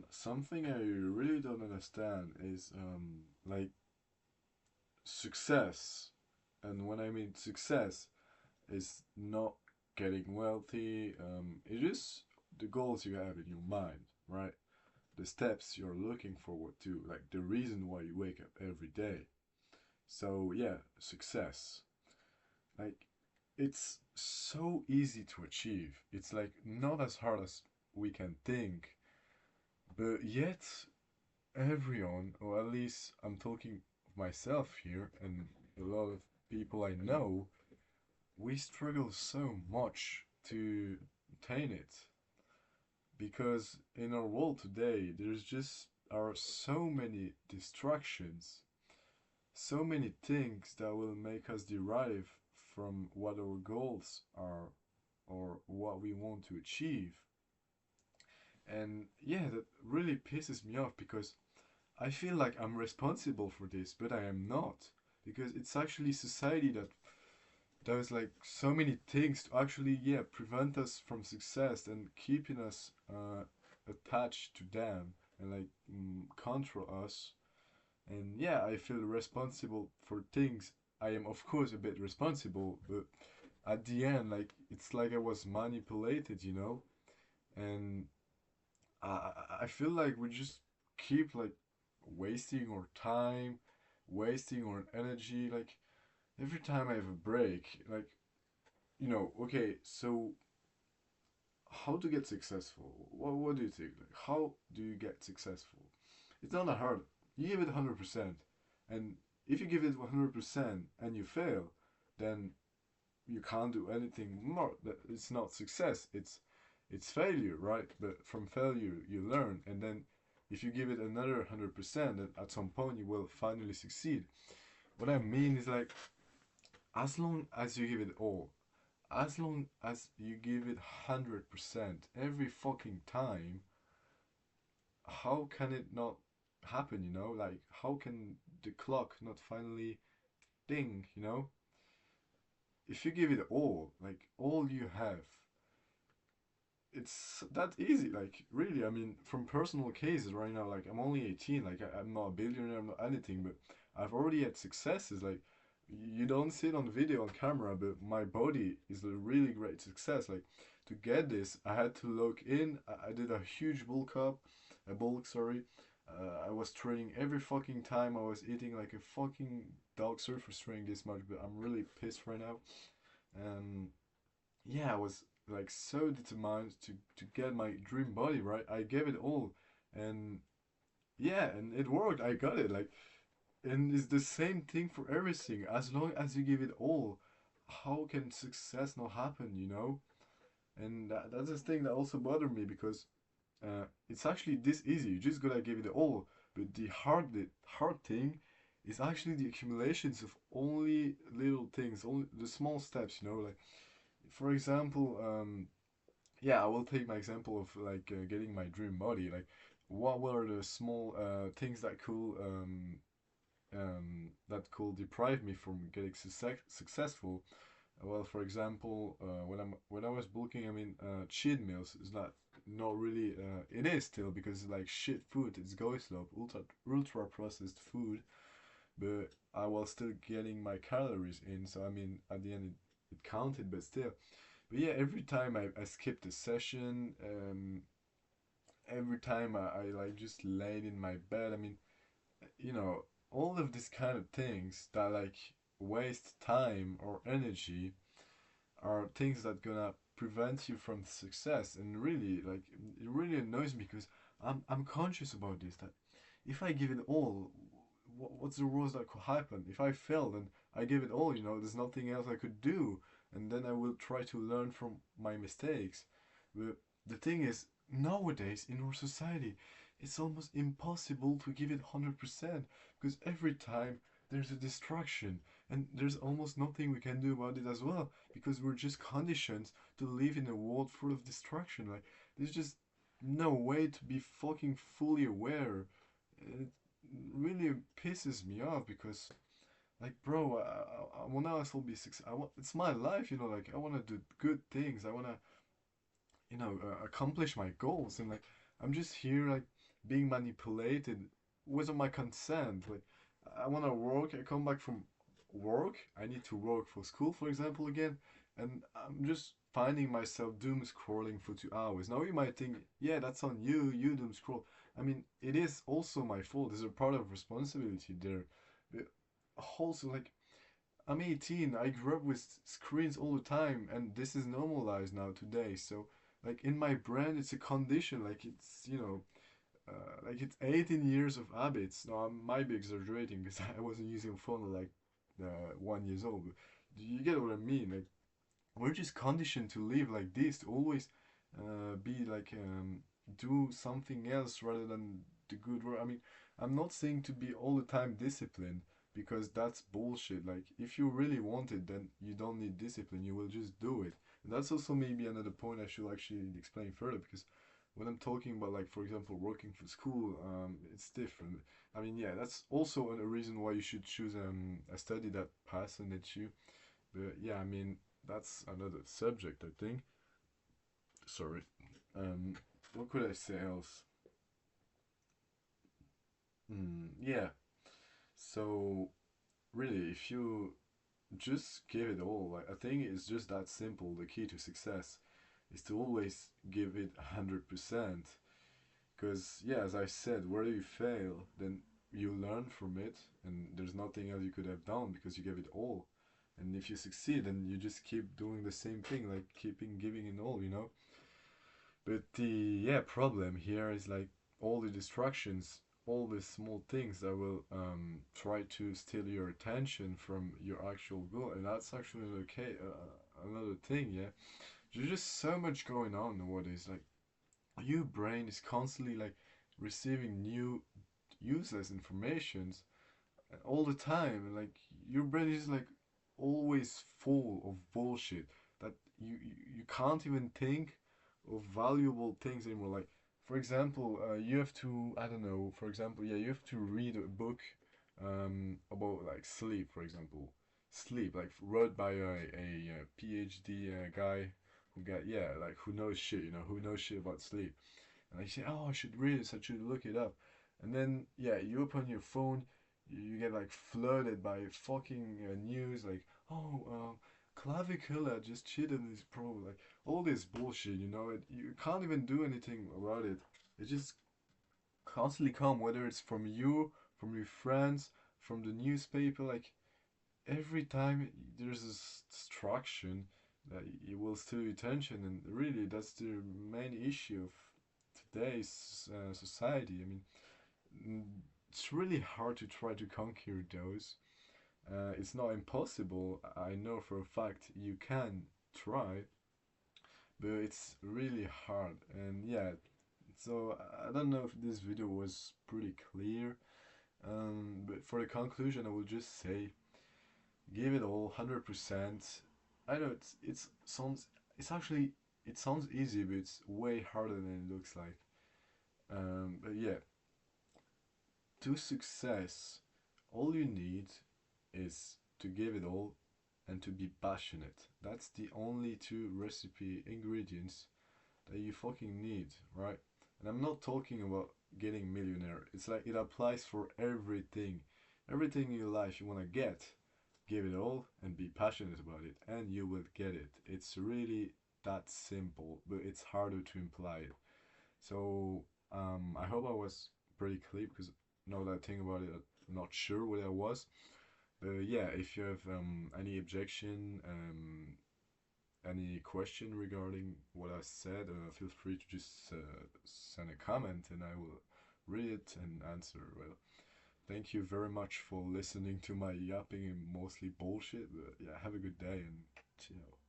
Something I really don't understand is like success. And when I mean success, is not getting wealthy. It is the goals you have in your mind, right? The steps you're looking forward to, like the reason why you wake up every day. So yeah, success. Like it's so easy to achieve. It's like not as hard as we can think, but yet everyone, or at least I'm talking of myself here and a lot of people I know, we struggle so much to attain it because in our world today there's just are so many distractions, so many things that will make us derive from what our goals are or what we want to achieve. And yeah, that really pisses me off because I feel like I'm responsible for this, but I am not. Because it's actually society that does like so many things to actually, yeah, prevent us from success and keeping us attached to them and like control us. And yeah, I feel responsible for things. I am, of course, a bit responsible, but at the end, like, it's like I was manipulated, you know? And I feel like we just keep like wasting our time, wasting our energy. Like every time I have a break, like okay, so how to get successful? What do you think? Like how do you get successful? It's not that hard. You give it 100%, and if you give it 100% and you fail, then you can't do anything more. It's not success. It's failure, right? But from failure you learn, and then if you give it another 100%, then at some point you will finally succeed. What I mean is like as long as you give it all, as long as you give it 100% every fucking time, how can it not happen, you know? Like how can the clock not finally ding, you know? If you give it all, like all you have, it's that easy. Like really, I mean, from personal cases right now, like I'm only 18, like I'm not a billionaire, I'm not anything, but I've already had successes. Like you don't see it on video on camera, but my body is a really great success. Like to get this, I had to log in. I did a huge bulk, sorry. I was training every fucking time. I was eating like a fucking dog. Sorry for straying this much, but I'm really pissed right now. And yeah, I was like so determined to get my dream body, right? I gave it all, and yeah, and it worked. I got it. Like, and it's the same thing for everything. As long as you give it all, how can success not happen? You know? And that's the thing that also bothered me because it's actually this easy. You just gotta give it all. But the hard thing is actually the accumulations of only little things, only the small steps. You know, like for example, yeah, I will take my example of like getting my dream body. Like, what were the small things that could deprive me from getting successful? Well, for example, when I was bulking, I mean, cheat meals is not really. It is still because like shit food. It's go slow, ultra processed food, but I was still getting my calories in. So I mean, at the end, it counted, but still. But yeah, every time I skipped a session, every time I like just laid in my bed, I mean, all of these kind of things that like waste time or energy are things that gonna prevent you from success. And really, like, it really annoys me because I'm conscious about this, that if I give it all, what's the worst that could happen? If I fail, then I give it all, there's nothing else I could do. And then I will try to learn from my mistakes. But the thing is, nowadays in our society, it's almost impossible to give it 100% because every time there's a distraction and there's almost nothing we can do about it as well because we're just conditioned to live in a world full of distraction. Like, there's just no way to be fucking fully aware. It really pisses me off because, like, bro, I wanna also be success. It's my life, like, I wanna do good things. I wanna, accomplish my goals, and like, I'm just here like being manipulated without my consent. Like I wanna work, I come back from work, I need to work for school, for example, again, and I'm just finding myself doom scrolling for 2 hours. Now you might think, yeah, that's on you, you doom scroll. I mean, it is also my fault. There's a part of responsibility there. But also, like, I'm 18. I grew up with screens all the time, and this is normalized now today. So, like, in my brain, it's a condition. Like, like it's 18 years of habits. Now, I might be exaggerating because I wasn't using a phone at like 1 years old. But you get what I mean? Like, we're just conditioned to live like this, to always be like do something else rather than the good work. I mean, I'm not saying to be all the time disciplined because that's bullshit. Like, if you really want it, then you don't need discipline. You will just do it. And that's also maybe another point I should actually explain further because when I'm talking about, like, for example, working for school, it's different. I mean, yeah, that's also a reason why you should choose a study that passionates you. But yeah, I mean, that's another subject, I think. Sorry. Um, what could I say else? Yeah. So really, if you just give it all, like I think it's just that simple. The key to success is to always give it 100%. Because yeah, as I said, where you fail, then you learn from it, and there's nothing else you could have done because you gave it all. And if you succeed, then you just keep doing the same thing, like keeping giving it all, you know. But the yeah problem here is like all the distractions, all the small things that will try to steal your attention from your actual goal, and that's actually okay. Another thing, yeah. There's just so much going on nowadays. Like your brain is constantly like receiving new useless informations all the time. And, like your brain is like always full of bullshit that you can't even think of valuable things anymore. Like for example, you have to I don't know. For example, yeah, you have to read a book about like sleep. For example, sleep like wrote by a PhD guy who got yeah like who knows shit. You know who knows shit about sleep. And I say, oh, I should read this. I should look it up. And then yeah, you open your phone, you get like flooded by fucking news like oh Clavicular just cheated in his pro, like all this bullshit, you know. You can't even do anything about it. It just constantly come, whether it's from you, from your friends, from the newspaper. Like every time there's this distraction that it will steal your attention, and really that's the main issue of today's society. I mean, mm, it's really hard to try to conquer those. It's not impossible. I know for a fact you can try, but it's really hard. And yeah, so I don't know if this video was pretty clear. But for the conclusion, I will just say, give it all, 100%. I know it's sounds it's actually it sounds easy, but it's way harder than it looks like. But yeah, to success, all you need is to give it all and to be passionate. That's the only two recipe ingredients that you fucking need, right? And I'm not talking about getting millionaire. It's like it applies for everything. Everything in your life you want to get, give it all and be passionate about it and you will get it. It's really that simple, but it's harder to imply it. So I hope I was pretty clear because now that I think about it, I'm not sure what I was. But yeah, if you have any objection, any question regarding what I said, feel free to just send a comment and I will read it and answer. Well, thank you very much for listening to my yapping and mostly bullshit. But yeah, have a good day and ciao.